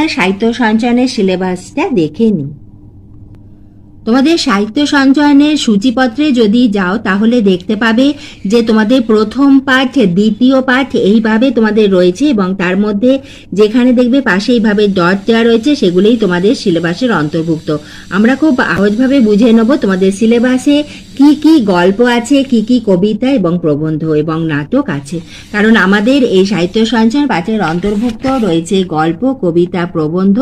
আমরা সাহিত্য সঞ্চয়নের সিলেবাসটা দেখে নিই। তোমাদের সাহিত্য সঞ্চয়নের সূচিপত্রে যদি যাও তাহলে দেখতে পাবে যে তোমাদের প্রথম পাঠ, দ্বিতীয় পাঠ এইভাবে তোমাদের রয়েছে এবং তার মধ্যে যেখানে দেখবে পাশে এইভাবে ডট দেওয়া রয়েছে সেগুলোই তোমাদের সিলেবাসের অন্তর্ভুক্ত। আমরা খুব সহজভাবে বুঝে নেব তোমাদের সিলেবাসে কি কি গল্প আছে, কি কি কবিতা এবং প্রবন্ধ এবং নাটক আছে, কারণ আমাদের এই সাহিত্য সঞ্চয় পাঠের অন্তর্ভুক্ত রয়েছে গল্প, কবিতা, প্রবন্ধ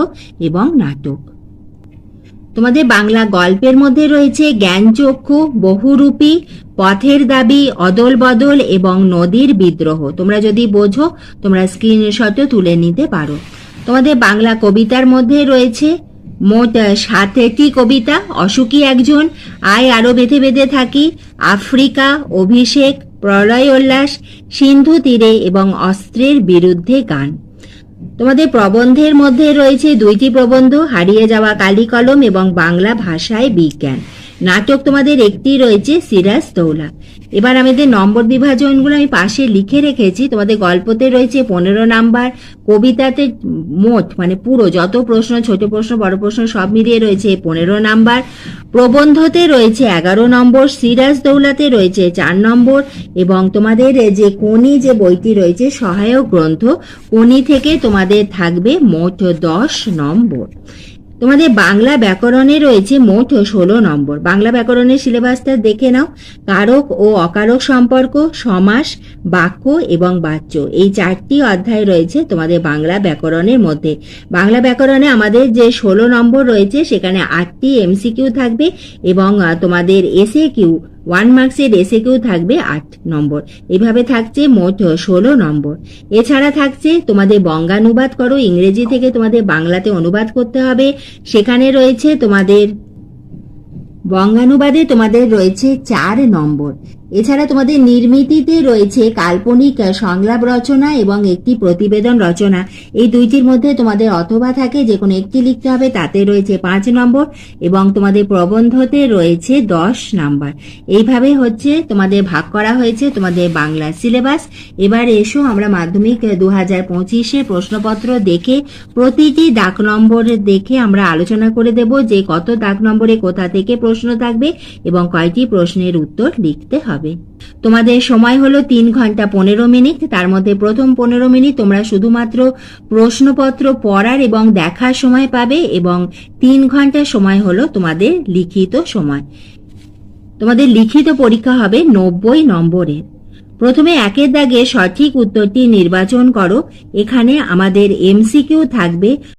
এবং নাটক। তোমাদের বাংলা গল্পের মধ্যে রয়েছে জ্ঞানচক্ষু, বহুরূপী, পথের দাবি, অদল বদল এবং নদীর বিদ্রোহ। তোমরা যদি বোঝো তোমরা স্ক্রিনশটও তুলে নিতে পারো। তোমাদের বাংলা কবিতার মধ্যে রয়েছে মোট 7টি কবিতা। অসুখী একজন, আয় আরো বেঁধে বেঁধে থাকি, আফ্রিকা, অভিষেক, প্রলয় উল্লাস, সিন্ধু তীরে এবং অস্ত্রের বিরুদ্ধে গান। তোমাদের প্রবন্ধের মধ্যে রয়েছে 2টি প্রবন্ধ, হারিয়ে যাওয়া কালি কলম এবং বাংলা ভাষায় বিজ্ঞান। নাটক তোমাদের একটি রয়েছে, সিরাজ দৌলা। এবার আমাদের নম্বর বিভাজনগুলো আমি পাশে লিখে রেখেছি। তোমাদের গল্পতে রয়েছে 15 নাম্বার, কবিতাতে মোট মানে পুরো যত প্রশ্ন, ছোট প্রশ্ন, বড় প্রশ্ন সব মিলিয়ে রয়েছে 15 নাম্বার, প্রবন্ধতে রয়েছে 11 নম্বর, সিরাজ দৌলাতে রয়েছে 4 নম্বর এবং তোমাদের যে কোনি যে বইটি রয়েছে সহায়ক গ্রন্থ, কোনি থেকে তোমাদের থাকবে মোট 10 নম্বর। তোমাদের বাংলা ব্যাকরণে রয়েছে মোট 16 নম্বর। বাংলা ব্যাকরণের সিলেবাসটা দেখে নাও। কারক ও অকারক সম্পর্ক, সমাস, বাক্য এবং বাচ্য, এই 4টি অধ্যায় রয়েছে তোমাদের বাংলা ব্যাকরণের মধ্যে। বাংলা ব্যাকরণে আমাদের যে 16 নম্বর রয়েছে সেখানে 8টি এমসিকিউ থাকবে এবং তোমাদের এসএ কিউ 1 মার্কসের এসএ কিউ থাকবে 8 নম্বর। এইভাবে থাকছে মোট 16 নম্বর। এছাড়া থাকছে তোমাদের বঙ্গানুবাদ করো, ইংরেজি থেকে তোমাদের বাংলাতে অনুবাদ করতে হবে। সেখানে রয়েছে তোমাদের বঙ্গানুবাদে তোমাদের রয়েছে 4 নম্বর। এছাড়া তোমাদের নির্মিতিতে রয়েছে কাল্পনিক সংলাপ রচনা এবং একটি প্রতিবেদন রচনা। এই 2টির মধ্যে তোমাদের অথবা থাকে, যে কোনো একটি লিখতে হবে, তাতে রয়েছে 5 নম্বর এবং তোমাদের প্রবন্ধতে রয়েছে 10 নাম্বার। এইভাবে হচ্ছে তোমাদের ভাগ করা হয়েছে তোমাদের বাংলা সিলেবাস। এবার এসো আমরা মাধ্যমিক 2025-এর প্রশ্নপত্র দেখে প্রতিটি দাগ নম্বর দেখে আমরা আলোচনা করে দেব যে কত দাগ নম্বরে কোথা থেকে প্রশ্ন থাকবে এবং কয়টি প্রশ্নের উত্তর লিখতে হবে। তোমাদের সময় হলো 3 ঘন্টা 15 মিনিট। তার মধ্যে প্রথম 15 মিনিট তোমরা শুধুমাত্র প্রশ্নপত্র পড়ার এবং দেখার সময় পাবে এবং 3 ঘন্টা সময় হলো তোমাদের লিখিত সময়। তোমাদের লিখিত পরীক্ষা হবে 90 নম্বরের। প্রথমে 1 দাগে সঠিক উত্তরটি নির্বাচন করো। এখানে আমাদের এমসিকিউ থাকবে